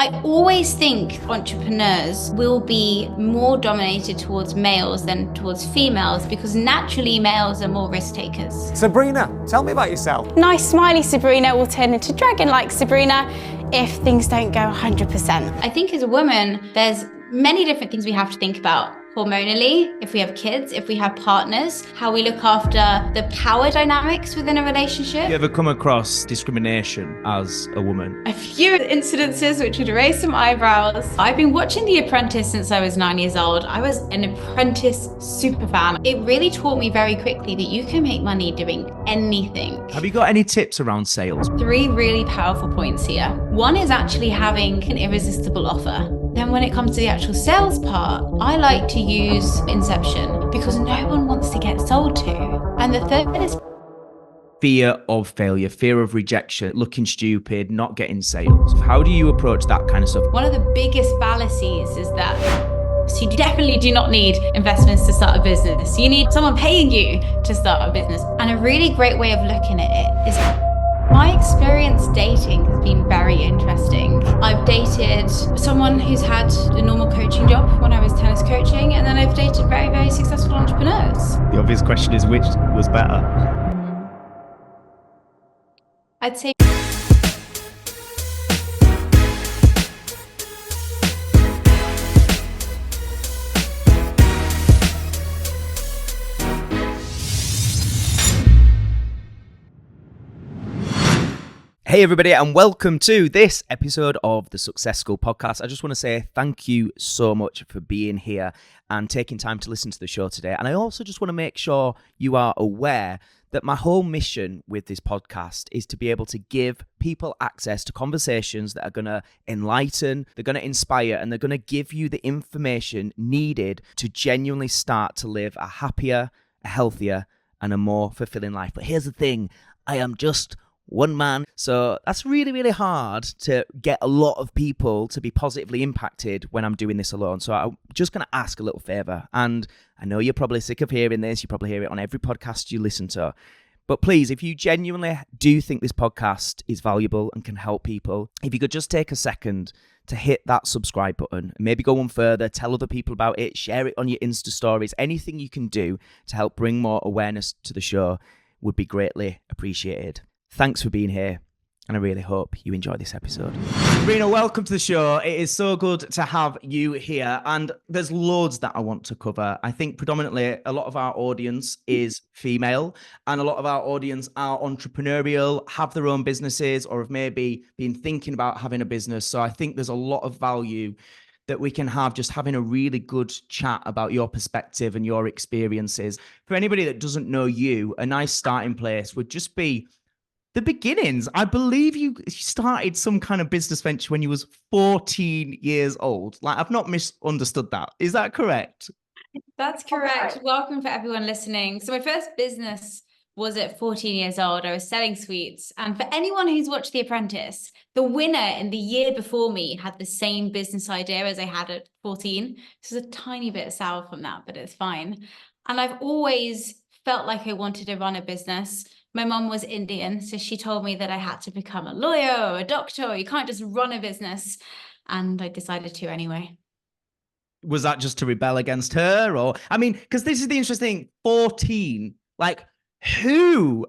I always think entrepreneurs will be more dominated towards males than towards females because naturally males are more risk takers. Sabrina, tell me about yourself. Nice smiley Sabrina will turn into dragon-like Sabrina if things don't go 100%. I think as a woman, there's many different things we have to think about. Hormonally, if we have kids, if we have partners, how we look after the power dynamics within a relationship. You ever come across discrimination as a woman? A few incidences which would raise some eyebrows. I've been watching The Apprentice since I was 9 years old. I was an Apprentice super fan. It really taught me very quickly that you can make money doing anything. Have you got any tips around sales? 3 really powerful points here. One is actually having an irresistible offer. Then when it comes to the actual sales part, I like to use Inception because no one wants to get sold to. And the third is Fear of failure, fear of rejection, looking stupid, not getting sales. How do you approach that kind of stuff? one of the biggest fallacies is that so you definitely do not need investments to start a business. You need someone paying you to start a business. And a really great way of looking at it is my experience dating has been very interesting. I've dated someone who's had a normal coaching job when I was tennis coaching, and then I've dated very, very successful entrepreneurs. The obvious question is, which was better? I'd say Hey everybody, and welcome to this episode of the Success School podcast. I just want to say thank you so much for being here and taking time to listen to the show today. And I also just want to make sure you are aware that my whole mission with this podcast is to be able to give people access to conversations that are going to enlighten, they're going to inspire, and they're going to give you the information needed to genuinely start to live a happier, a healthier, and a more fulfilling life. But here's the thing, I am just one man. So that's really, really hard to get a lot of people to be positively impacted when I'm doing this alone. So I'm just going to ask a little favor. And I know you're probably sick of hearing this. You probably hear it on every podcast you listen to. But please, if you genuinely do think this podcast is valuable and can help people, if you could just take a second to hit that subscribe button and maybe go one further, tell other people about it, share it on your Insta stories, anything you can do to help bring more awareness to the show would be greatly appreciated. Thanks for being here, and I really hope you enjoy this episode. Sabrina, welcome to the show. It is so good to have you here, and there's loads that I want to cover. I think predominantly a lot of our audience is female, and a lot of our audience are entrepreneurial, have their own businesses, or have maybe been thinking about having a business. So I think there's a lot of value that we can have just having a really good chat about your perspective and your experiences. For anybody that doesn't know you, a nice starting place would just be the beginnings. I believe you started some kind of business venture when you was 14 years old. Like, I've not misunderstood that. Is that correct? that's correct. Welcome for everyone listening. So my first business was at 14 years old. I was selling sweets. And for anyone who's watched The Apprentice, the winner in the year before me had the same business idea as I had at 14. This is a tiny bit sour from that, but it's fine. And I've always felt like I wanted to run a business. My mum was Indian, so she told me that I had to become a lawyer or a doctor, or you can't just run a business. And I decided to anyway. Was that just to rebel against her? Or, I mean, because this is the interesting thing, 14, like who,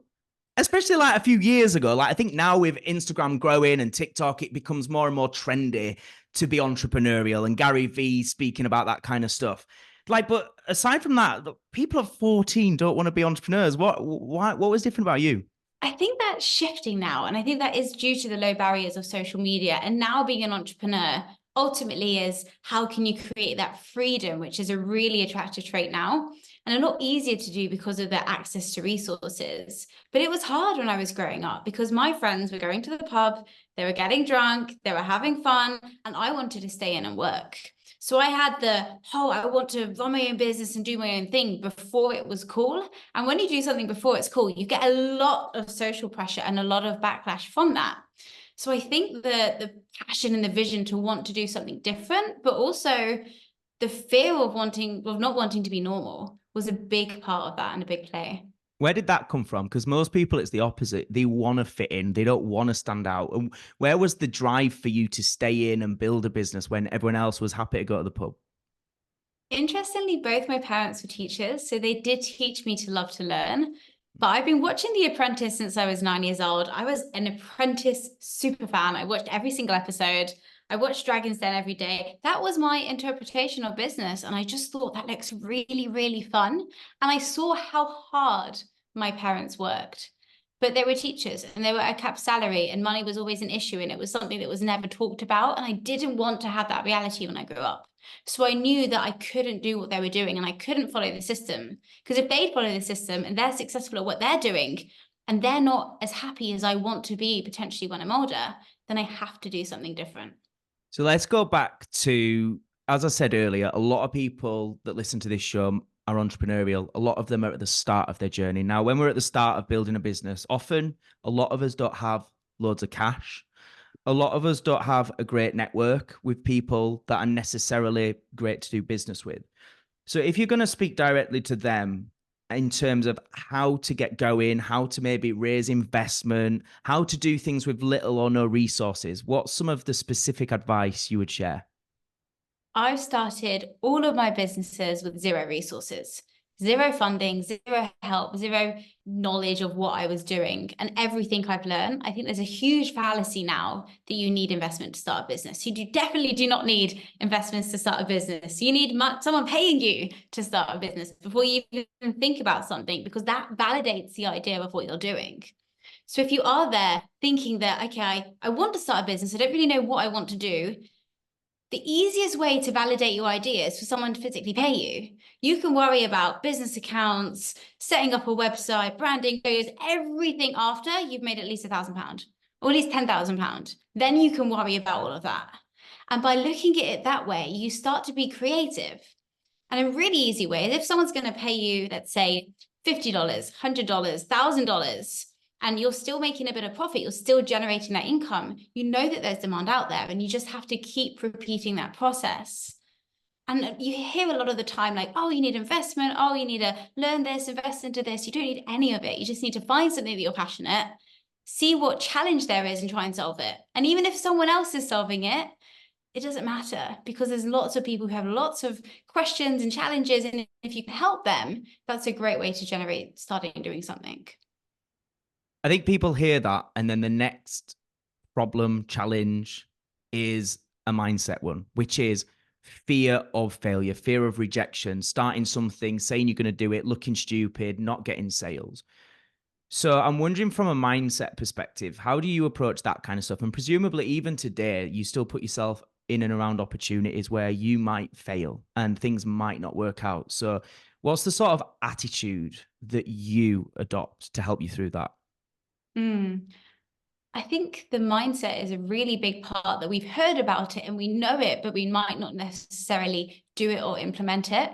especially like a few years ago, like I think now with Instagram growing and TikTok, it becomes more and more trendy to be entrepreneurial, and Gary Vee speaking about that kind of stuff. Like, but aside from that, people at 14 don't want to be entrepreneurs. What was different about you? I think that's shifting now. And I think that is due to the low barriers of social media. And now being an entrepreneur ultimately is how can you create that freedom, which is a really attractive trait now. And a lot easier to do because of the access to resources. But it was hard when I was growing up because my friends were going to the pub, they were getting drunk, they were having fun, and I wanted to stay in and work. So I had I want to run my own business and do my own thing before it was cool. And when you do something before it's cool, you get a lot of social pressure and a lot of backlash from that. So I think the passion and the vision to want to do something different, but also the fear of not wanting to be normal was a big part of that and a big play. Where did that come from? Because most people, it's the opposite. They want to fit in. They don't want to stand out. And where was the drive for you to stay in and build a business when everyone else was happy to go to the pub? Interestingly, both my parents were teachers, so they did teach me to love to learn. But I've been watching The Apprentice since I was 9 years old. I was an Apprentice super fan. I watched every single episode. I watched Dragon's Den every day. That was my interpretation of business. And I just thought that looks really, really fun. And I saw how hard my parents worked. But they were teachers and they were a capped salary, and money was always an issue. And it was something that was never talked about. And I didn't want to have that reality when I grew up. So I knew that I couldn't do what they were doing and I couldn't follow the system. Because if they'd follow the system and they're successful at what they're doing and they're not as happy as I want to be potentially when I'm older, then I have to do something different. So let's go back to, as I said earlier, a lot of people that listen to this show are entrepreneurial. A lot of them are at the start of their journey. Now, when we're at the start of building a business, often a lot of us don't have loads of cash. A lot of us don't have a great network with people that are necessarily great to do business with. So if you're going to speak directly to them in terms of how to get going, how to maybe raise investment, how to do things with little or no resources, what's some of the specific advice you would share? I've started all of my businesses with zero resources, zero funding, zero help, zero knowledge of what I was doing, and everything I've learned. I think there's a huge fallacy now that you need investment to start a business. You definitely do not need investments to start a business. You need someone paying you to start a business before you even think about something, because that validates the idea of what you're doing. So if you are there thinking that, okay, I want to start a business, I don't really know what I want to do, the easiest way to validate your idea is for someone to physically pay you. You can worry about business accounts, setting up a website, branding, everything after you've made at least £1,000 or at least £10,000. Then you can worry about all of that. And by looking at it that way, you start to be creative. And a really easy way is if someone's going to pay you, let's say $50, $100, $1,000, and you're still making a bit of profit, you're still generating that income, you know that there's demand out there and you just have to keep repeating that process. And you hear a lot of the time like, oh, you need investment, oh, you need to learn this, invest into this. You don't need any of it. You just need to find something that you're passionate, see what challenge there is and try and solve it. And even if someone else is solving it, it doesn't matter, because there's lots of people who have lots of questions and challenges. And if you can help them, that's a great way to generate starting doing something. I think people hear that, and then the next problem, challenge is a mindset one, which is fear of failure, fear of rejection, starting something, saying you're going to do it, looking stupid, not getting sales. So I'm wondering, from a mindset perspective, how do you approach that kind of stuff? And presumably even today, you still put yourself in and around opportunities where you might fail and things might not work out. So what's the sort of attitude that you adopt to help you through that? I think the mindset is a really big part, that we've heard about it and we know it, but we might not necessarily do it or implement it.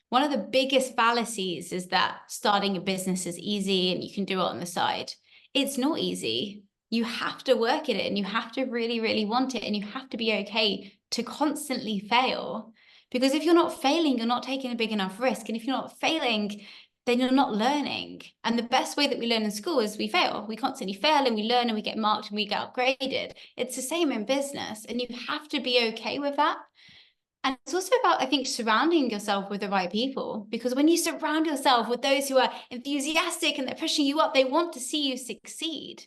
One of the biggest fallacies is that starting a business is easy and you can do it on the side. It's not easy. You have to work at it and you have to really, really want it, and you have to be okay to constantly fail. Because if you're not failing, you're not taking a big enough risk. And if you're not failing, then you're not learning. And the best way that we learn in school is we fail. We constantly fail and we learn and we get marked and we get upgraded. It's the same in business, and you have to be okay with that. And it's also about, I think, surrounding yourself with the right people, because when you surround yourself with those who are enthusiastic and they're pushing you up, they want to see you succeed.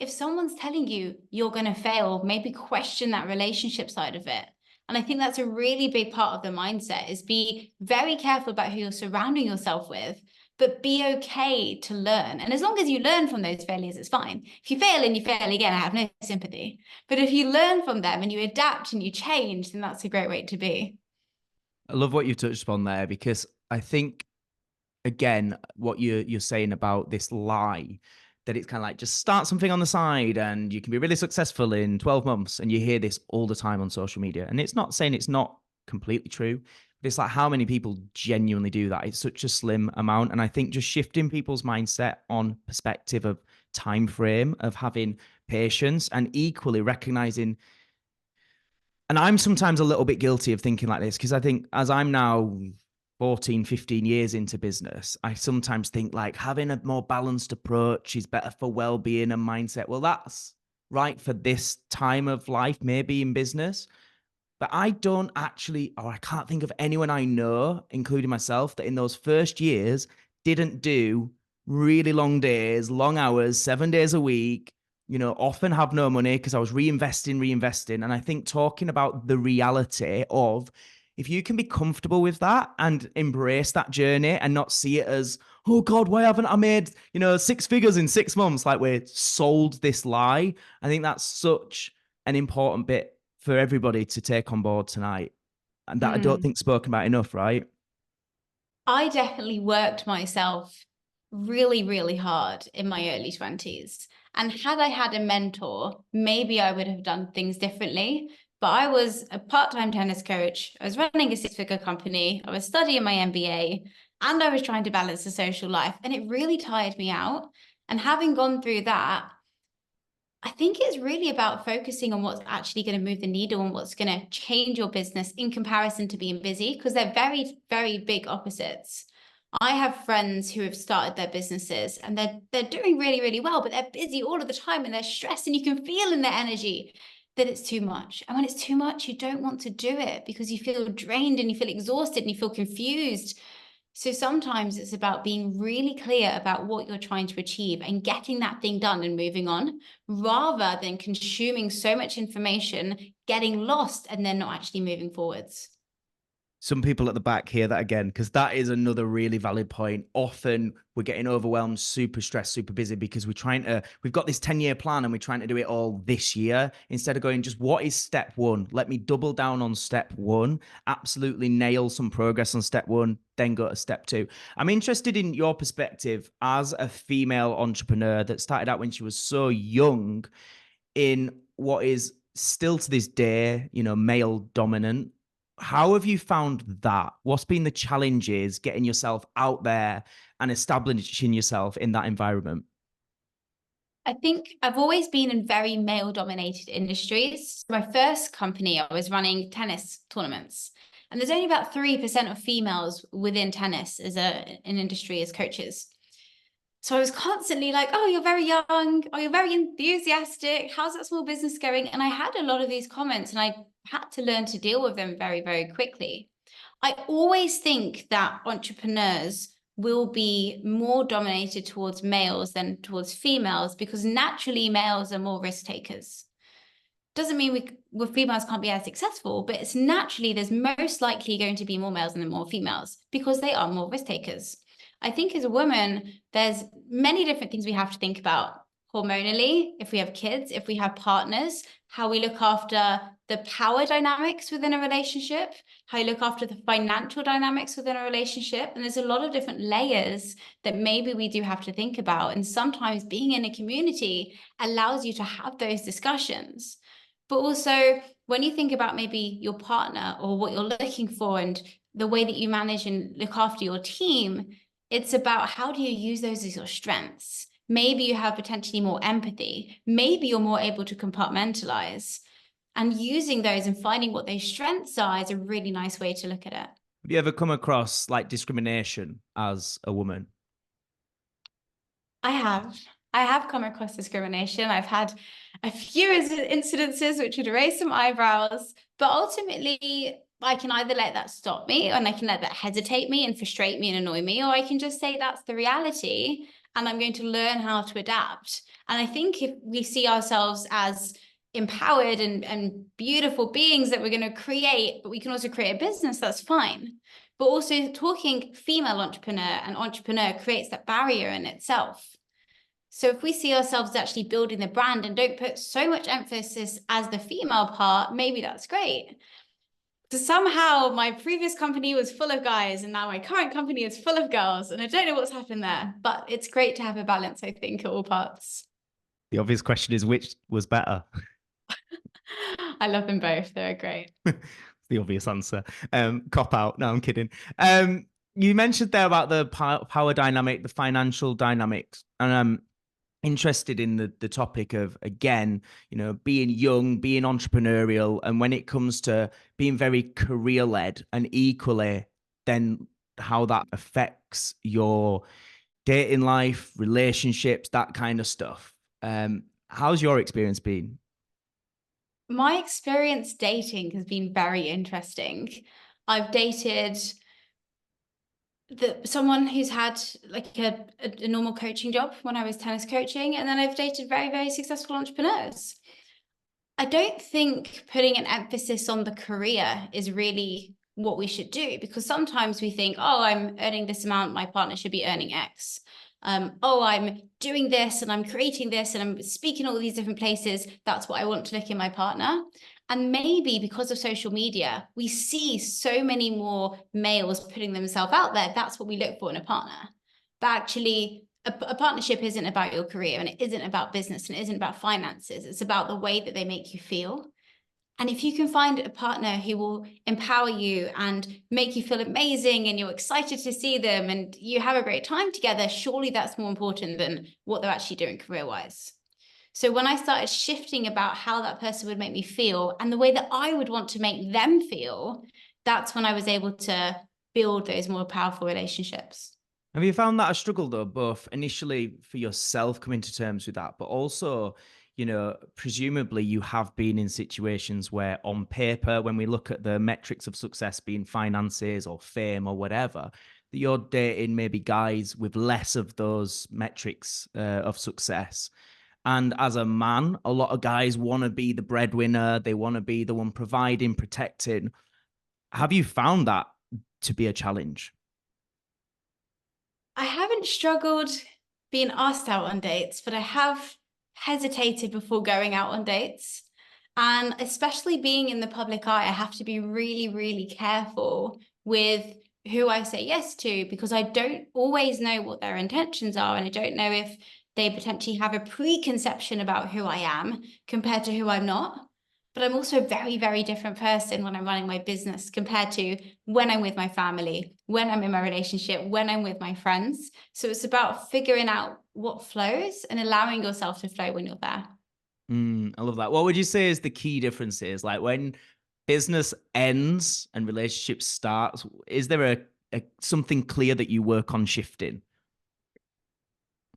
If someone's telling you you're going to fail, maybe question that relationship side of it. And I think that's a really big part of the mindset, is be very careful about who you're surrounding yourself with, but be okay to learn. And as long as you learn from those failures, it's fine. If you fail and you fail again, I have no sympathy. But if you learn from them and you adapt and you change, then that's a great way to be. I love what you touched upon there, because I think, again, what you're saying about this lie, that it's kind of like, just start something on the side and you can be really successful in 12 months. And you hear this all the time on social media. And it's not saying it's not completely true, but it's like, how many people genuinely do that? It's such a slim amount. And I think just shifting people's mindset on perspective of time frame, of having patience, and equally recognizing, and I'm sometimes a little bit guilty of thinking like this, because I think as I'm now 14, 15 years into business, I sometimes think like having a more balanced approach is better for well-being and mindset. Well, that's right for this time of life, maybe in business. But I don't actually, or I can't think of anyone I know, including myself, that in those first years didn't do really long days, long hours, 7 days a week, often have no money because I was reinvesting. And I think talking about the reality of if you can be comfortable with that and embrace that journey and not see it as, oh God, why haven't I made, 6 figures in 6 months? Like we're sold this lie. I think that's such an important bit for everybody to take on board tonight. And that I don't think spoken about enough, right? I definitely worked myself really, really hard in my early 20s. And had I had a mentor, maybe I would have done things differently. But I was a part-time tennis coach. I was running a six-figure company. I was studying my MBA, and I was trying to balance the social life. And it really tired me out. And having gone through that, I think it's really about focusing on what's actually going to move the needle and what's going to change your business in comparison to being busy, because they're very, very big opposites. I have friends who have started their businesses and they're doing really, really well, but they're busy all of the time and they're stressed, and you can feel in their energy that it's too much. And when it's too much, you don't want to do it because you feel drained and you feel exhausted and you feel confused. So sometimes it's about being really clear about what you're trying to achieve and getting that thing done and moving on, rather than consuming so much information, getting lost, and then not actually moving forwards. Some people at the back hear that again, because that is another really valid point. Often we're getting overwhelmed, super stressed, super busy because we've got this 10-year plan and we're trying to do it all this year instead of going, just what is step one? Let me double down on step one, absolutely nail some progress on step one, then go to step two. I'm interested in your perspective as a female entrepreneur that started out when she was so young in what is still to this day, male dominant. How have you found that? What's been the challenges getting yourself out there and establishing yourself in that environment? I think I've always been in very male-dominated industries. My first company, I was running tennis tournaments, and there's only about 3% of females within tennis as an industry as coaches. So I was constantly like, oh, you're very young. Oh, you're very enthusiastic. How's that small business going? And I had a lot of these comments and I had to learn to deal with them very, very quickly. I always think that entrepreneurs will be more dominated towards males than towards females because naturally males are more risk takers. Doesn't mean we females can't be as successful, but it's naturally there's most likely going to be more males than more females because they are more risk takers. I think as a woman, there's many different things we have to think about hormonally, if we have kids, if we have partners, how we look after the power dynamics within a relationship, how you look after the financial dynamics within a relationship. And there's a lot of different layers that maybe we do have to think about. And sometimes being in a community allows you to have those discussions. But also when you think about maybe your partner or what you're looking for and the way that you manage and look after your team, it's about how do you use those as your strengths? Maybe you have potentially more empathy. Maybe you're more able to compartmentalize, and using those and finding what those strengths are is a really nice way to look at it. Have you ever come across like discrimination as a woman? I have come across discrimination. I've had a few incidences which would raise some eyebrows, but ultimately I can either let that stop me and I can let that hesitate me and frustrate me and annoy me, or I can just say that's the reality and I'm going to learn how to adapt. And I think if we see ourselves as empowered and beautiful beings that we're going to create, but we can also create a business, that's fine. But also talking female entrepreneur and entrepreneur creates that barrier in itself. So if we see ourselves actually building the brand and don't put so much emphasis as the female part, maybe that's great. So somehow my previous company was full of guys and now my current company is full of girls, and I don't know what's happened there, but it's great to have a balance, I think, at all parts. The obvious question is, which was better? I love them both. They're great. The obvious answer. Cop out. No, I'm kidding. You mentioned there about the power dynamic, the financial dynamics, and I'm interested in the topic of, again, being young, being entrepreneurial, and when it comes to being very career led and equally then how that affects your dating life, relationships, that kind of stuff. How's your experience been? My experience dating has been very interesting. I've dated someone who's had like a normal coaching job when I was tennis coaching, and then I've dated very, very successful entrepreneurs. I don't think putting an emphasis on the career is really what we should do, because sometimes we think, oh, I'm earning this amount, my partner should be earning X. Oh, I'm doing this and I'm creating this and I'm speaking all these different places. That's what I want to look in my partner. And maybe because of social media, we see so many more males putting themselves out there. That's what we look for in a partner. But actually, a partnership isn't about your career, and it isn't about business, and it isn't about finances. It's about the way that they make you feel. And if you can find a partner who will empower you and make you feel amazing and you're excited to see them and you have a great time together, surely that's more important than what they're actually doing career-wise. So when I started shifting about how that person would make me feel and the way that I would want to make them feel, that's when I was able to build those more powerful relationships. Have you found that a struggle though, both initially for yourself coming to terms with that, but also, you know, presumably you have been in situations where on paper, when we look at the metrics of success being finances or fame or whatever, that you're dating maybe guys with less of those metrics of success. And as a man, a lot of guys want to be the breadwinner. They want to be the one providing, protecting. Have you found that to be a challenge? I haven't struggled being asked out on dates, but I have hesitated before going out on dates. And especially being in the public eye, I have to be really, really careful with who I say yes to, because I don't always know what their intentions are. And I don't know if they potentially have a preconception about who I am compared to who I'm not. But I'm also a very, very different person when I'm running my business compared to when I'm with my family, when I'm in my relationship, when I'm with my friends. So it's about figuring out what flows and allowing yourself to flow when you're there. I love that. What would you say is the key differences? Like when business ends and relationships starts, is there a something clear that you work on shifting?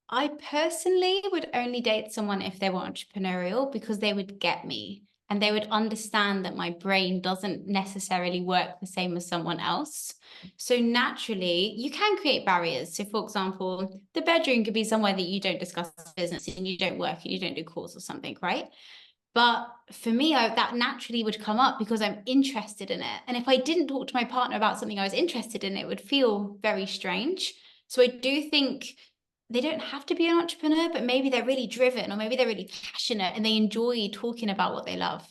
I personally would only date someone if they were entrepreneurial, because they would get me and they would understand that my brain doesn't necessarily work the same as someone else. So naturally, you can create barriers. So for example, the bedroom could be somewhere that you don't discuss business and you don't work and you don't do calls or something, right? But for me, that naturally would come up because I'm interested in it. And if I didn't talk to my partner about something I was interested in, it would feel very strange. So I do think they don't have to be an entrepreneur, but maybe they're really driven or maybe they're really passionate and they enjoy talking about what they love.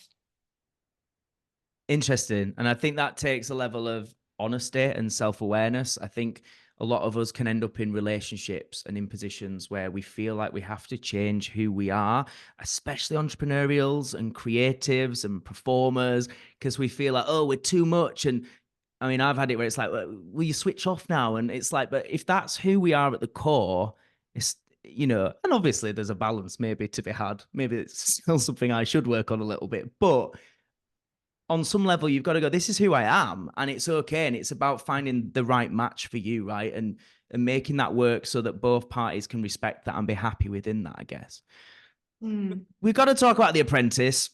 Interesting. And I think that takes a level of honesty and self-awareness. I think a lot of us can end up in relationships and in positions where we feel like we have to change who we are, especially entrepreneurials and creatives and performers, because we feel like, oh, we're too much. And I mean, I've had it where it's like, well, will you switch off now? And it's like, but if that's who we are at the core, it's, you know, and obviously there's a balance maybe to be had. Maybe it's still something I should work on a little bit, but on some level, you've got to go, this is who I am, and it's okay. And it's about finding the right match for you, right? And making that work so that both parties can respect that and be happy within that, I guess. We've got to talk about The Apprentice.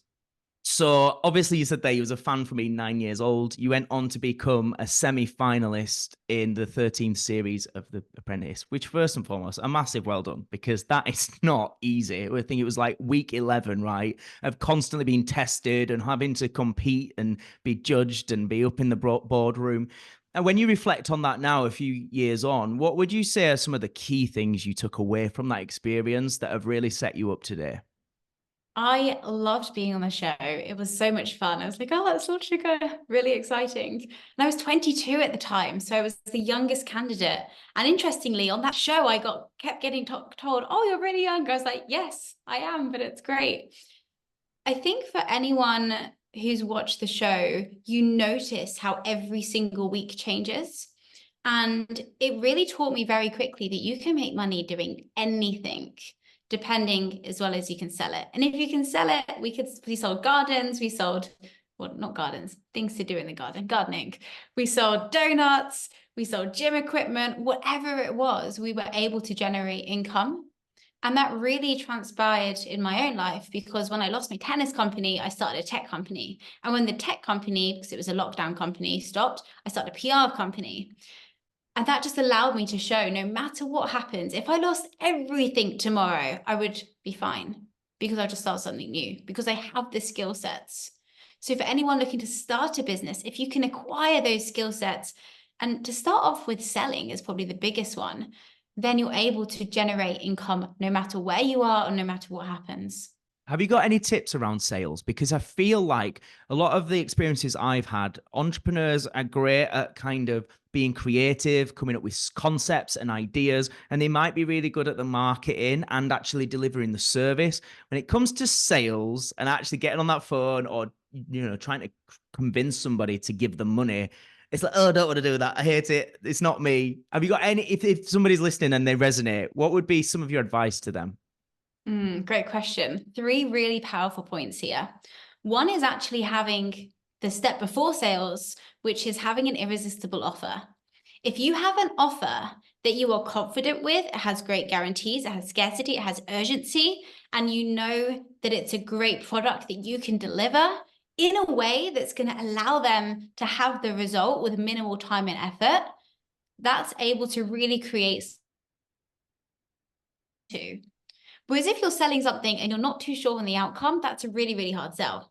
So obviously you said there you was a fan from being 9 years old. You went on to become a semi-finalist in the 13th series of The Apprentice, which first and foremost, a massive well done, because that is not easy. I think it was like week 11, right? Of constantly being tested and having to compete and be judged and be up in the boardroom. And when you reflect on that now, a few years on, what would you say are some of the key things you took away from that experience that have really set you up today? I loved being on the show. It was so much fun. I was like, oh, that's such really exciting. And I was 22 at the time, so I was the youngest candidate. And interestingly, on that show, I kept getting told, oh, you're really young. I was like, yes, I am, but it's great. I think for anyone who's watched the show, you notice how every single week changes. And it really taught me very quickly that you can make money doing anything, depending as well as you can sell it. And if you can sell it, we sold gardens, we sold well, not gardens, things to do in the garden, gardening. We sold donuts, we sold gym equipment, whatever it was, we were able to generate income. And that really transpired in my own life, because when I lost my tennis company, I started a tech company. And when the tech company, because it was a lockdown company, stopped, I started a PR company. And that just allowed me to show, no matter what happens, if I lost everything tomorrow, I would be fine, because I'll just start something new, because I have the skill sets. So for anyone looking to start a business, if you can acquire those skill sets, and to start off with selling is probably the biggest one, then you're able to generate income no matter where you are or no matter what happens. Have you got any tips around sales? Because I feel like a lot of the experiences I've had, entrepreneurs are great at kind of being creative, coming up with concepts and ideas, and they might be really good at the marketing and actually delivering the service. When it comes to sales and actually getting on that phone or, trying to convince somebody to give them money, it's like, oh, I don't want to do that. I hate it. It's not me. Have you got any, if somebody's listening and they resonate, what would be some of your advice to them? Great question. 3 really powerful points here. One is actually having the step before sales, which is having an irresistible offer. If you have an offer that you are confident with, it has great guarantees, it has scarcity, it has urgency, and you know that it's a great product that you can deliver in a way that's going to allow them to have the result with minimal time and effort, that's able to really create too. Whereas if you're selling something and you're not too sure on the outcome, that's a really, really hard sell.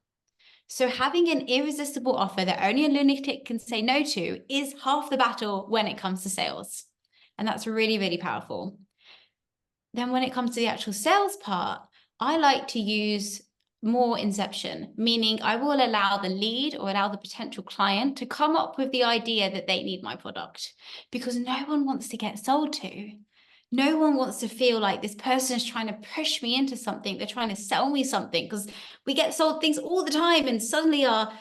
So having an irresistible offer that only a lunatic can say no to is half the battle when it comes to sales. And that's really, really powerful. Then when it comes to the actual sales part, I like to use more inception, meaning I will allow the lead or allow the potential client to come up with the idea that they need my product, because no one wants to get sold to. No one wants to feel like this person is trying to push me into something. They're trying to sell me something, because we get sold things all the time and suddenly our,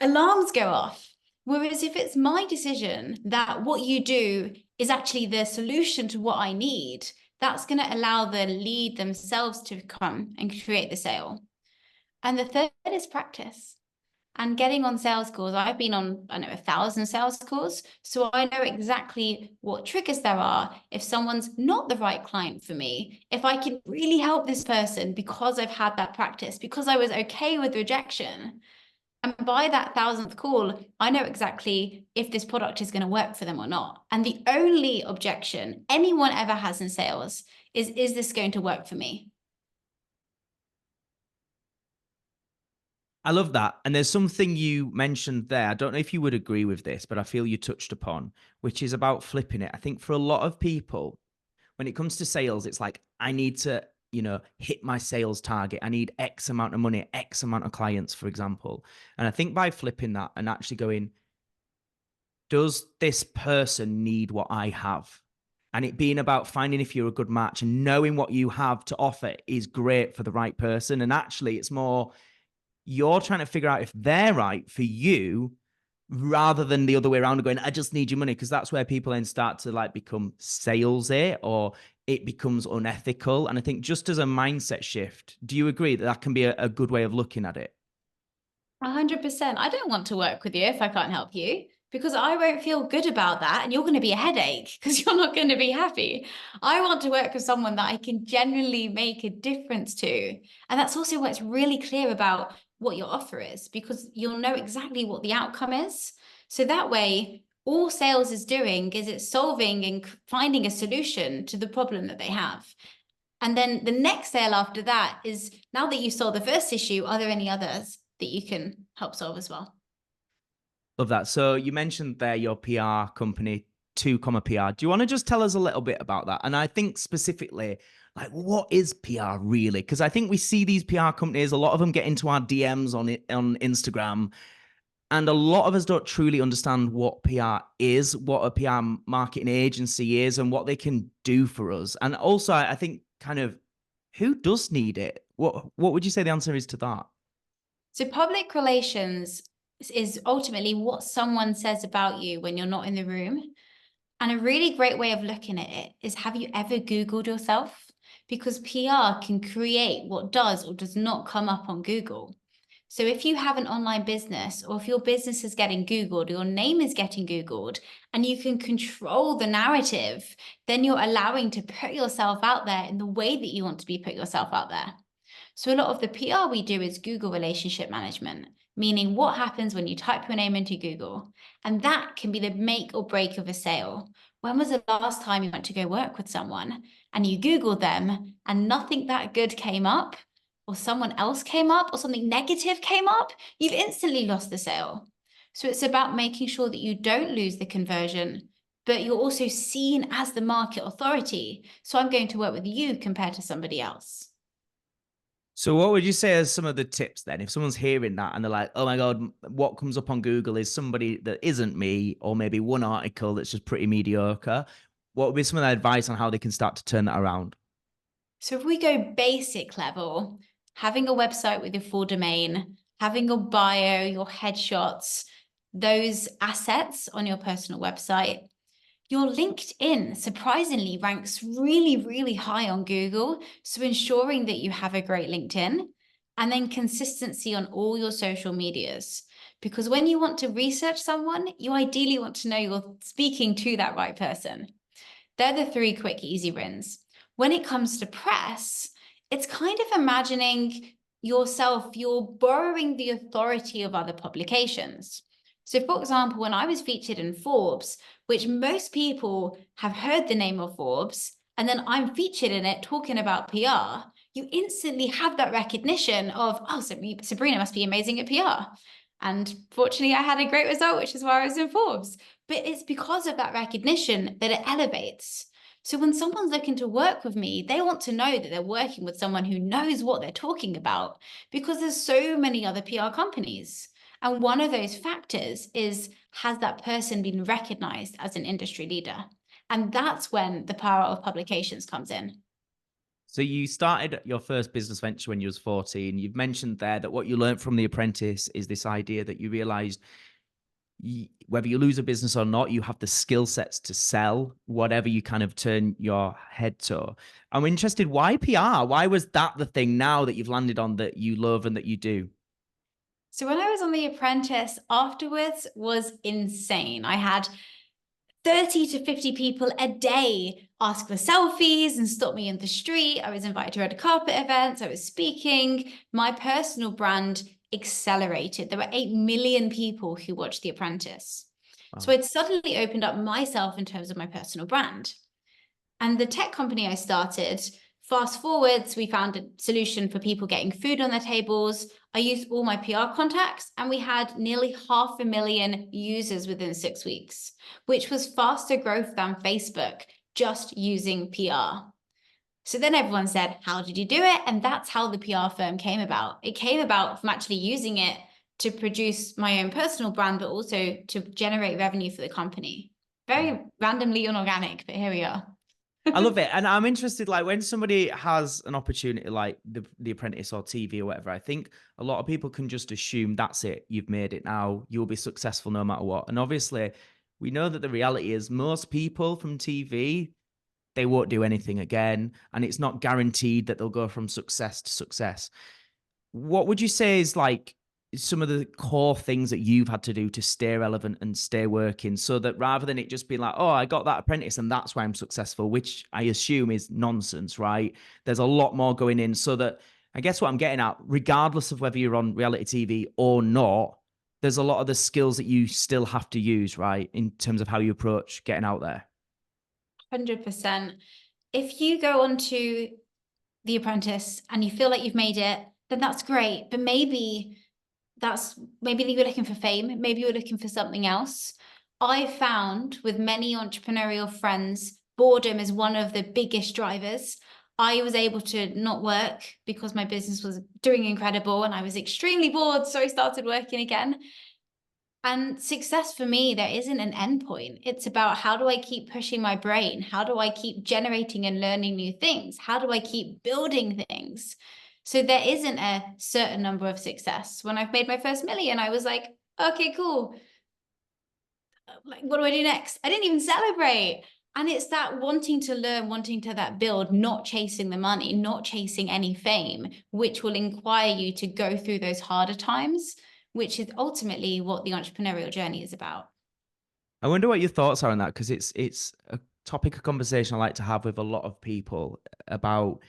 alarms go off. Whereas if it's my decision that what you do is actually the solution to what I need, that's going to allow the lead themselves to come and create the sale. And the third is practice. And getting on sales calls, I've been on, 1,000 sales calls. So I know exactly what triggers there are. If someone's not the right client for me, if I can really help this person because I've had that practice, because I was okay with rejection. And by that 1,000th call, I know exactly if this product is going to work for them or not. And the only objection anyone ever has in sales is this going to work for me? I love that. And there's something you mentioned there. I don't know if you would agree with this, but I feel you touched upon, which is about flipping it. I think for a lot of people, when it comes to sales, it's like, I need to, hit my sales target. I need X amount of money, X amount of clients, for example. And I think by flipping that and actually going, does this person need what I have? And it being about finding if you're a good match and knowing what you have to offer is great for the right person. And actually, it's more, you're trying to figure out if they're right for you rather than the other way around, going, I just need your money. Because that's where people then start to become salesy, or it becomes unethical. And I think just as a mindset shift, do you agree that that can be a good way of looking at it? 100%. I don't want to work with you if I can't help you, because I won't feel good about that. And you're going to be a headache because you're not going to be happy. I want to work with someone that I can genuinely make a difference to. And that's also what's really clear about what your offer is, because you'll know exactly what the outcome is. So that way, all sales is doing is it's solving and finding a solution to the problem that they have. And then the next sale after that is, now that you solved the first issue, are there any others that you can help solve as well? Love that. So you mentioned there your PR company, 2 PR. Do you want to just tell us a little bit about that? And I think specifically, what is PR really? Because I think we see these PR companies, a lot of them get into our DMs on Instagram, and a lot of us don't truly understand what PR is, what a PR marketing agency is, and what they can do for us. And also, I think kind of, who does need it? What would you say the answer is to that? So public relations is ultimately what someone says about you when you're not in the room. And a really great way of looking at it is, have you ever Googled yourself? Because PR can create what does or does not come up on Google. So if you have an online business, or if your business is getting Googled, your name is getting Googled, and you can control the narrative, then you're allowing to put yourself out there in the way that you want to be put yourself out there. So a lot of the PR we do is Google relationship management, meaning what happens when you type your name into Google. And that can be the make or break of a sale. When was the last time you went to go work with someone and you Googled them and nothing that good came up, or someone else came up, or something negative came up? You've instantly lost the sale. So it's about making sure that you don't lose the conversion, but you're also seen as the market authority. So I'm going to work with you compared to somebody else. So what would you say are some of the tips then? If someone's hearing that and they're like, oh my God, what comes up on Google is somebody that isn't me, or maybe one article that's just pretty mediocre. What would be some of the advice on how they can start to turn that around? So if we go basic level, having a website with your full domain, having your bio, your headshots, those assets on your personal website, your LinkedIn surprisingly ranks really, really high on Google. So ensuring that you have a great LinkedIn, and then consistency on all your social medias. Because when you want to research someone, you ideally want to know you're speaking to that right person. They're the 3 quick, easy wins. When it comes to press, it's kind of imagining yourself, you're borrowing the authority of other publications. So for example, when I was featured in Forbes, which most people have heard the name of Forbes, and then I'm featured in it talking about PR, you instantly have that recognition of, oh, Sabrina must be amazing at PR. And fortunately, I had a great result, which is why I was in Forbes. But it's because of that recognition that it elevates. So when someone's looking to work with me, they want to know that they're working with someone who knows what they're talking about, because there's so many other PR companies. And one of those factors is, has that person been recognized as an industry leader? And that's when the power of publications comes in. So you started your first business venture when you was 14. You've mentioned there that what you learned from The Apprentice is this idea that you realized whether you lose a business or not, you have the skill sets to sell whatever you kind of turn your head to. I'm interested, why PR? Why was that the thing now that you've landed on that you love and that you do? So when I was on The Apprentice, afterwards was insane. I had 30 to 50 people a day ask for selfies and stop me in the street. I was invited to red carpet events. I was speaking. My personal brand accelerated. There were 8 million people who watched The Apprentice. Wow. So I'd suddenly opened up myself in terms of my personal brand. And the tech company I started, fast forwards, we found a solution for people getting food on their tables. I used all my PR contacts, and we had nearly 500,000 users within 6 weeks, which was faster growth than Facebook, just using PR. So then everyone said, how did you do it? And that's how the PR firm came about. It came about from actually using it to produce my own personal brand, but also to generate revenue for the company. Very randomly unorganic, but here we are. I love it. And I'm interested, like when somebody has an opportunity like the Apprentice or TV or whatever, I think a lot of people can just assume that's it. You've made it now. You'll be successful no matter what. And obviously, we know that the reality is most people from TV, they won't do anything again. And it's not guaranteed that they'll go from success to success. What would you say is like some of the core things that you've had to do to stay relevant and stay working, so that rather than it just being like, oh, I got that apprentice and that's why I'm successful, which I assume is nonsense, right? There's a lot more going in, so that I guess what I'm getting at, regardless of whether you're on reality TV or not, there's a lot of the skills that you still have to use, right? In terms of how you approach getting out there. 100%. If you go onto The Apprentice and you feel like you've made it, then that's great. But maybe you're looking for fame. Maybe you're looking for something else. I found with many entrepreneurial friends, boredom is one of the biggest drivers. I was able to not work because my business was doing incredible and I was extremely bored. So I started working again. And success for me, there isn't an end point. It's about, how do I keep pushing my brain? How do I keep generating and learning new things? How do I keep building things? So there isn't a certain number of success. When I've made my first million, I was like, okay, cool. Like, what do I do next? I didn't even celebrate. And it's that wanting to learn, wanting to that build, not chasing the money, not chasing any fame, which will inspire you to go through those harder times, which is ultimately what the entrepreneurial journey is about. I wonder what your thoughts are on that, because it's a topic of conversation I like to have with a lot of people about,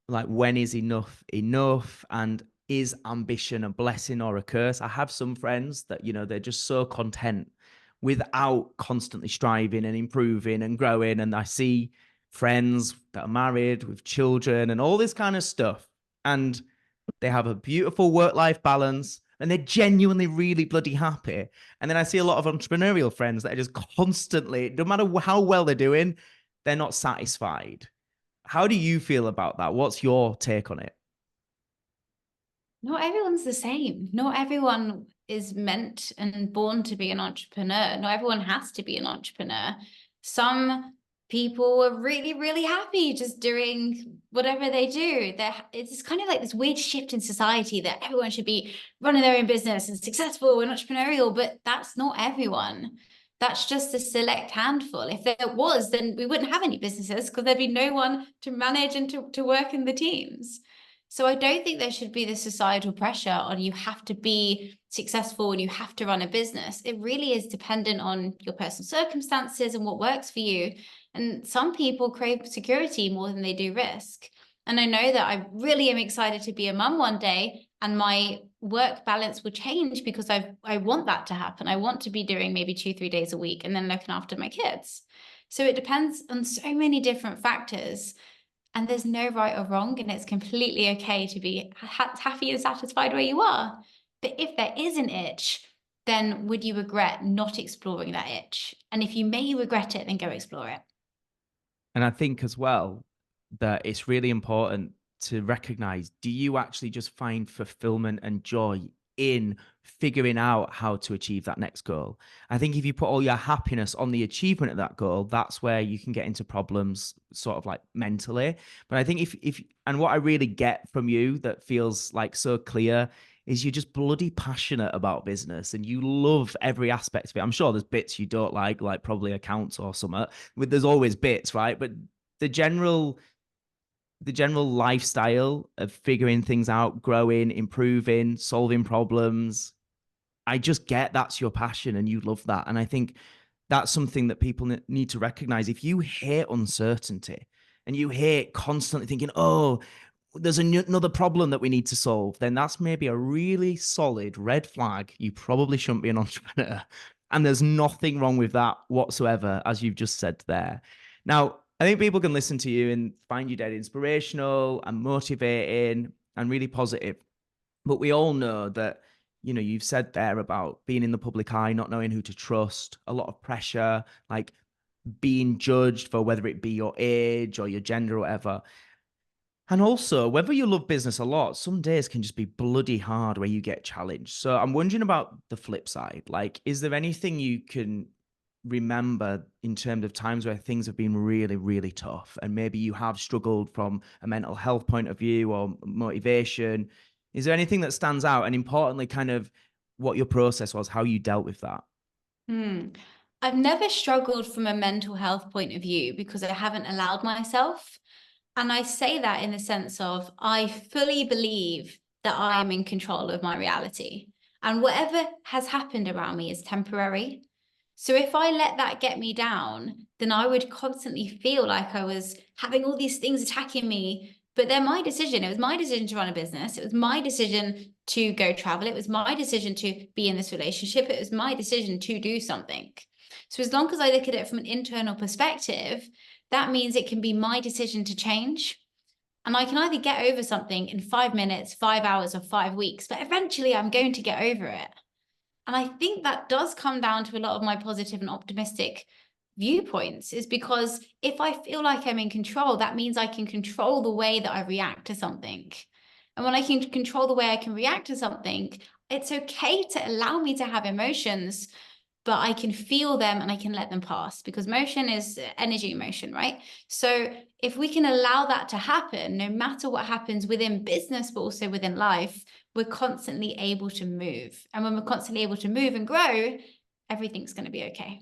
like, when is enough, and is ambition a blessing or a curse? I have some friends that, they're just so content without constantly striving and improving and growing. And I see friends that are married with children and all this kind of stuff, and they have a beautiful work-life balance and they're genuinely really bloody happy. And then I see a lot of entrepreneurial friends that are just constantly, no matter how well they're doing, they're not satisfied. How do you feel about that? What's your take on it? Not everyone's the same. Not everyone is meant and born to be an entrepreneur. Not everyone has to be an entrepreneur. Some people are really, really happy just doing whatever they do. It's kind of like this weird shift in society that everyone should be running their own business and successful and entrepreneurial, but that's not everyone. That's just a select handful. If there was, then we wouldn't have any businesses because there'd be no one to manage and to work in the teams. So I don't think there should be this societal pressure on you have to be successful and you have to run a business. It really is dependent on your personal circumstances and what works for you. And some people crave security more than they do risk. And I know that I really am excited to be a mum one day, and my work balance will change because I want that to happen. I want to be doing maybe 2-3 days a week and then looking after my kids. So it depends on so many different factors. And there's no right or wrong, and it's completely okay to be happy and satisfied where you are. But if there is an itch, then would you regret not exploring that itch? And if you may regret it, then go explore it. And I think as well that it's really important to recognize, do you actually just find fulfillment and joy in figuring out how to achieve that next goal? I think if you put all your happiness on the achievement of that goal, that's where you can get into problems sort of like mentally. But I think if and what I really get from you that feels like so clear is you're just bloody passionate about business and you love every aspect of it. I'm sure there's bits you don't like probably accounts or something. There's always bits, right? But the general lifestyle of figuring things out, growing, improving, solving problems, I just get that's your passion and you love that. And I think that's something that people need to recognize. If you hate uncertainty and you hate constantly thinking, oh, there's another problem that we need to solve, then that's maybe a really solid red flag. You probably shouldn't be an entrepreneur. And there's nothing wrong with that whatsoever, as you've just said there. Now, I think people can listen to you and find you dead inspirational and motivating and really positive. But we all know that, you've said there about being in the public eye, not knowing who to trust, a lot of pressure, like being judged for whether it be your age or your gender or whatever. And also, whether you love business a lot, some days can just be bloody hard where you get challenged. So I'm wondering about the flip side. Like, is there anything you can remember in terms of times where things have been really, really tough and maybe you have struggled from a mental health point of view or motivation? Is there anything that stands out? And importantly, kind of what your process was, how you dealt with that? I've never struggled from a mental health point of view because I haven't allowed myself. And I say that in the sense of I fully believe that I am in control of my reality. And whatever has happened around me is temporary. So if I let that get me down, then I would constantly feel like I was having all these things attacking me. But they're my decision. It was my decision to run a business. It was my decision to go travel. It was my decision to be in this relationship. It was my decision to do something. So as long as I look at it from an internal perspective, that means it can be my decision to change. And I can either get over something in 5 minutes, 5 hours, or 5 weeks, but eventually I'm going to get over it. And I think that does come down to a lot of my positive and optimistic viewpoints, is because if I feel like I'm in control, that means I can control the way that I react to something. And when I can control the way I can react to something, it's okay to allow me to have emotions, but I can feel them and I can let them pass, because motion is energy motion, right? So if we can allow that to happen, no matter what happens within business, but also within life, we're constantly able to move. And when we're constantly able to move and grow, everything's going to be okay.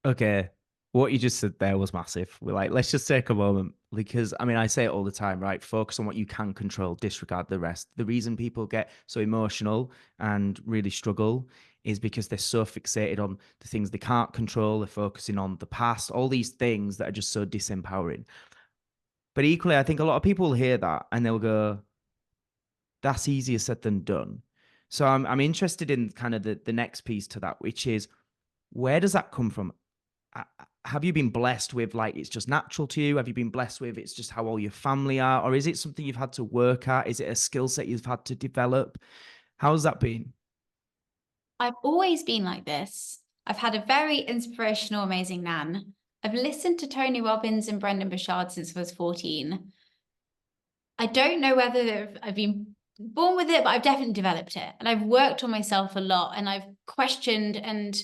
Okay. What you just said there was massive. We're like, let's just take a moment because I mean, I say it all the time, right? Focus on what you can control, disregard the rest. The reason people get so emotional and really struggle is because they're so fixated on the things they can't control. They're focusing on the past, all these things that are just so disempowering. But equally, I think a lot of people will hear that and they'll go, that's easier said than done. So I'm interested in kind of the next piece to that, which is where does that come from? Have you been blessed with like it's just natural to you? Have you been blessed with it's just how all your family are? Or is it something you've had to work at? Is it a skill set you've had to develop? How's that been? I've always been like this. I've had a very inspirational, amazing nan. I've listened to Tony Robbins and Brendan Burchard since I was 14. I don't know whether I've been born with it, but I've definitely developed it. And I've worked on myself a lot and I've questioned and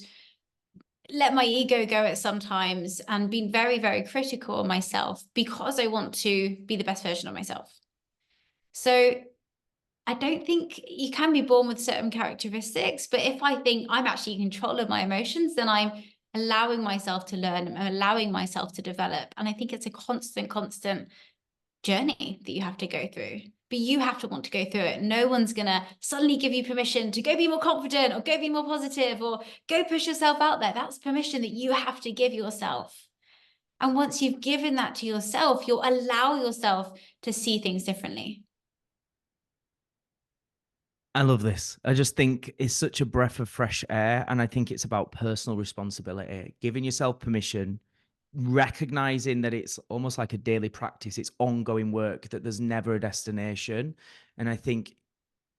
let my ego go at sometimes and been very, very critical of myself because I want to be the best version of myself. So I don't think you can be born with certain characteristics, but if I think I'm actually in control of my emotions, then I'm allowing myself to learn, I'm allowing myself to develop. And I think it's a constant journey that you have to go through. But you have to want to go through it. No one's going to suddenly give you permission to go be more confident or go be more positive or go push yourself out there. That's permission that you have to give yourself. And once you've given that to yourself, you'll allow yourself to see things differently. I love this. I just think it's such a breath of fresh air. And I think it's about personal responsibility, giving yourself permission, recognizing that it's almost like a daily practice, it's ongoing work, that there's never a destination. And I think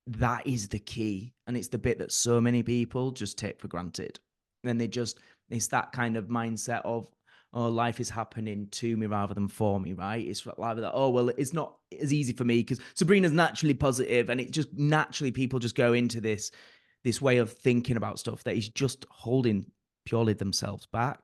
that is the key. And it's the bit that so many people just take for granted. And it's that kind of mindset of, oh, life is happening to me rather than for me, right? It's like that, oh, well, it's not as easy for me because Sabrina's naturally positive, and it just naturally people just go into this way of thinking about stuff that is just holding purely themselves back.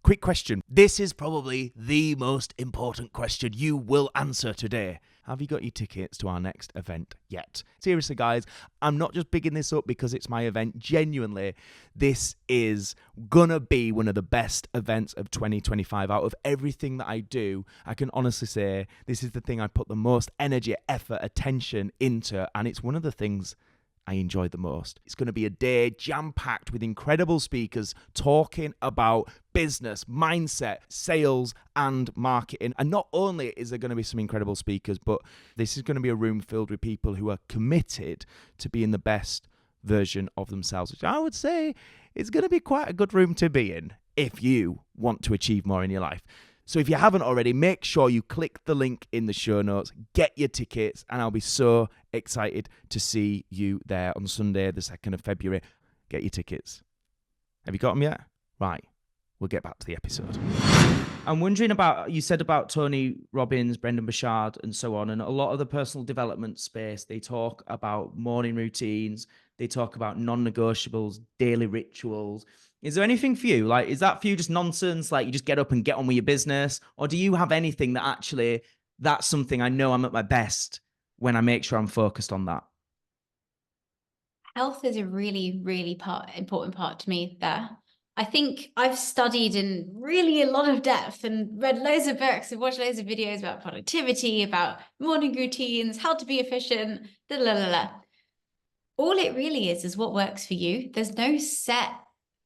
Quick question. This is probably the most important question you will answer today. Have you got your tickets to our next event yet? Seriously, guys, I'm not just bigging this up because it's my event. Genuinely, this is gonna be one of the best events of 2025. Out of everything that I do, I can honestly say this is the thing I put the most energy, effort, attention into, and it's one of the things I enjoyed the most. It's going to be a day jam-packed with incredible speakers talking about business, mindset, sales, and marketing. And not only is there going to be some incredible speakers, but this is going to be a room filled with people who are committed to being the best version of themselves, which I would say is going to be quite a good room to be in if you want to achieve more in your life. So if you haven't already, make sure you click the link in the show notes, get your tickets, and I'll be so excited to see you there on Sunday, the 2nd of February. Get your tickets. Have you got them yet? Right. We'll get back to the episode. I'm wondering about, you said about Tony Robbins, Brendan Burchard, and so on, and a lot of the personal development space, they talk about morning routines, they talk about non-negotiables, daily rituals. Is there anything for you? Like, is that for you just nonsense? Like, you just get up and get on with your business? Or do you have anything that actually, that's something I know I'm at my best when I make sure I'm focused on that? Health is a really, really important part to me there. I think I've studied in really a lot of depth and read loads of books and watched loads of videos about productivity, about morning routines, how to be efficient, da la la la. All it really is what works for you. There's no set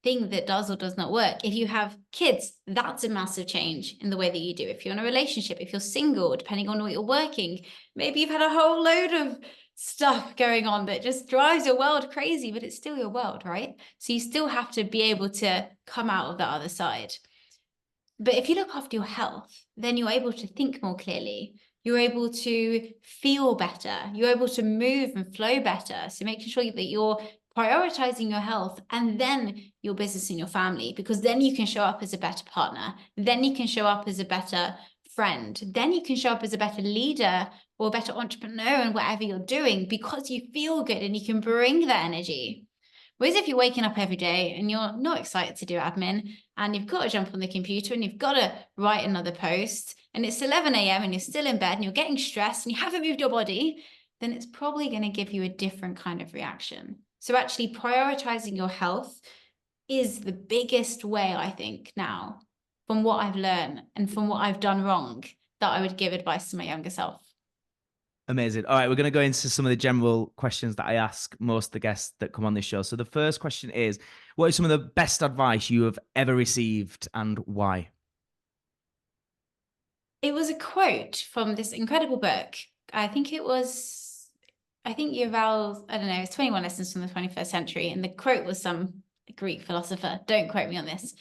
thing that does or does not work. If you have kids, that's a massive change in the way that you do. If you're in a relationship, if you're single, depending on what you're working, maybe you've had a whole load of stuff going on that just drives your world crazy, but it's still your world, right? So you still have to be able to come out of the other side. But if you look after your health, then you're able to think more clearly. You're able to feel better. You're able to move and flow better. So making sure that you're prioritizing your health and then your business and your family, because then you can show up as a better partner. Then you can show up as a better friend. Then you can show up as a better leader or a better entrepreneur in whatever you're doing because you feel good and you can bring that energy. Whereas if you're waking up every day and you're not excited to do admin and you've got to jump on the computer and you've got to write another post and it's 11 a.m. and you're still in bed and you're getting stressed and you haven't moved your body, then it's probably going to give you a different kind of reaction. So actually prioritizing your health is the biggest way, I think, now from what I've learned and from what I've done wrong that I would give advice to my younger self. Amazing. All right, we're going to go into some of the general questions that I ask most of the guests that come on this show. So the first question is, what is some of the best advice you have ever received and why? It was a quote from this incredible book. I think Yuval, I don't know, it's 21 Lessons from the 21st Century. And the quote was some Greek philosopher. Don't quote me on this.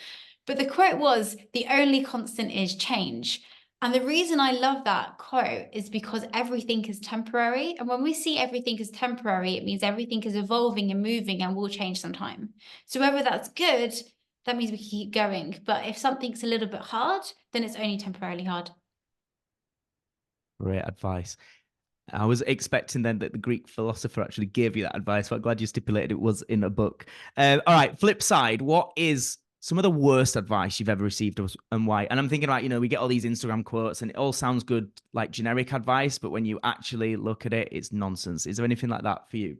But the quote was, the only constant is change. And the reason I love that quote is because everything is temporary. And when we see everything is temporary, it means everything is evolving and moving and will change sometime. So whether that's good, that means we can keep going. But if something's a little bit hard, then it's only temporarily hard. Great advice. I was expecting then that the Greek philosopher actually gave you that advice, but I'm glad you stipulated it was in a book. All right, flip side, what is some of the worst advice you've ever received and why? And I'm thinking about, we get all these Instagram quotes and it all sounds good, like generic advice, but when you actually look at it, it's nonsense. Is there anything like that for you?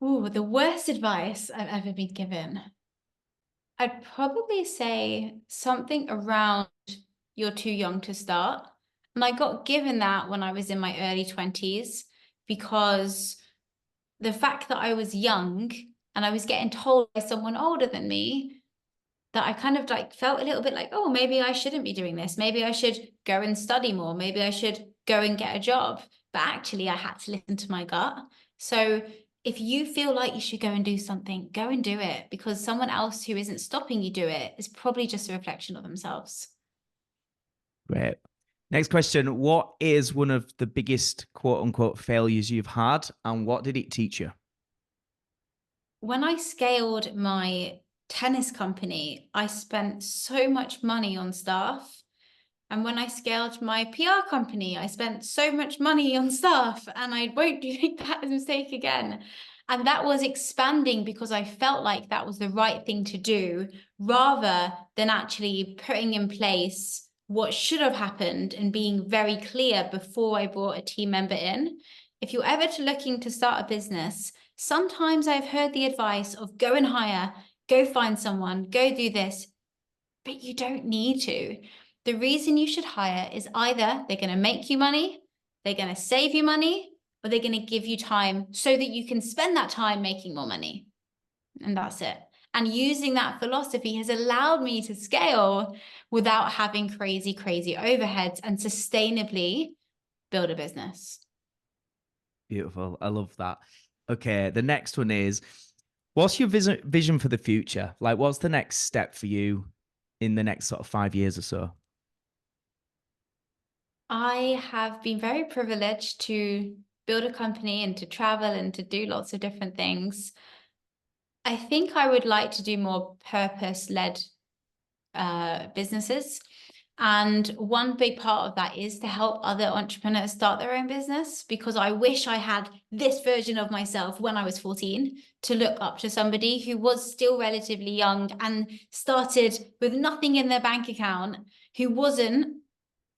Oh, the worst advice I've ever been given. I'd probably say something around you're too young to start. And I got given that when I was in my early 20s because the fact that I was young and I was getting told by someone older than me that I kind of like felt a little bit like, oh, maybe I shouldn't be doing this. Maybe I should go and study more. Maybe I should go and get a job. But actually, I had to listen to my gut. So if you feel like you should go and do something, go and do it, because someone else who isn't stopping you do it is probably just a reflection of themselves. Great. Next question. What is one of the biggest quote unquote failures you've had and what did it teach you? When I scaled my tennis company, I spent so much money on staff. And when I scaled my PR company, I spent so much money on staff, and I won't do that mistake again. And that was expanding because I felt like that was the right thing to do, rather than actually putting in place what should have happened and being very clear before I brought a team member in. If you're ever looking to start a business, sometimes I've heard the advice of go and hire, go find someone, go do this, but you don't need to. The reason you should hire is either they're going to make you money, they're going to save you money, or they're going to give you time so that you can spend that time making more money. And that's it. And using that philosophy has allowed me to scale without having crazy overheads and sustainably build a business. Beautiful. I love that. Okay. The next one is, what's your vision for the future? Like, what's the next step for you in the next sort of 5 years or so? I have been very privileged to build a company and to travel and to do lots of different things. I think I would like to do more purpose-led businesses. And one big part of that is to help other entrepreneurs start their own business, because I wish I had this version of myself when I was 14 to look up to somebody who was still relatively young and started with nothing in their bank account, who wasn't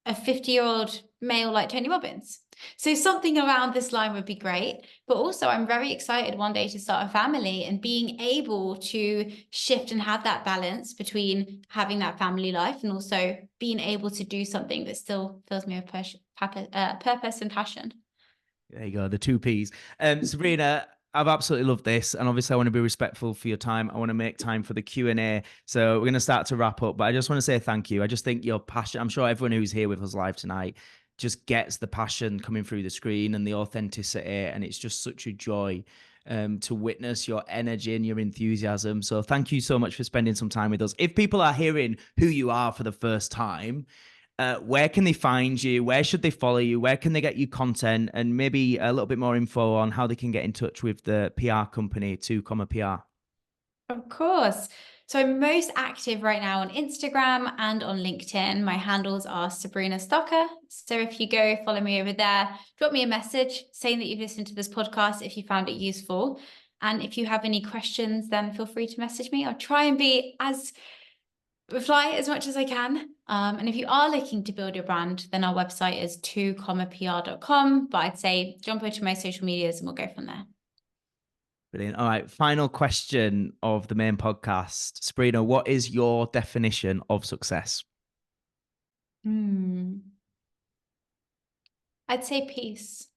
a 50-year-old male like Tony Robbins. So something around this line would be great. But also I'm very excited one day to start a family and being able to shift and have that balance between having that family life and also being able to do something that still fills me with purpose and passion. There you go, the 2 Ps. Sabrina, I've absolutely loved this. And obviously I want to be respectful for your time. I want to make time for the Q&A. So we're going to start to wrap up, but I just want to say thank you. I just think your passion, I'm sure everyone who's here with us live tonight just gets the passion coming through the screen and the authenticity. And it's just such a joy to witness your energy and your enthusiasm. So thank you so much for spending some time with us. If people are hearing who you are for the first time, where can they find you? Where should they follow you? Where can they get you content? And maybe a little bit more info on how they can get in touch with the PR company, 2 PR. Of course. So I'm most active right now on Instagram and on LinkedIn. My handles are Sabrina Stocker. So if you go follow me over there, drop me a message saying that you've listened to this podcast if you found it useful. And if you have any questions, then feel free to message me. I'll try and reply as much as I can. And if you are looking to build your brand, then our website is 2pr.com. But I'd say jump over to my social medias and we'll go from there. Brilliant. All right. Final question of the main podcast. Sabrina, what is your definition of success? I'd say peace.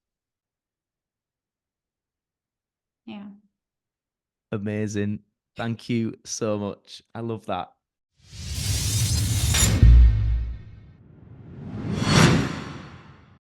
Yeah. Amazing. Thank you so much. I love that.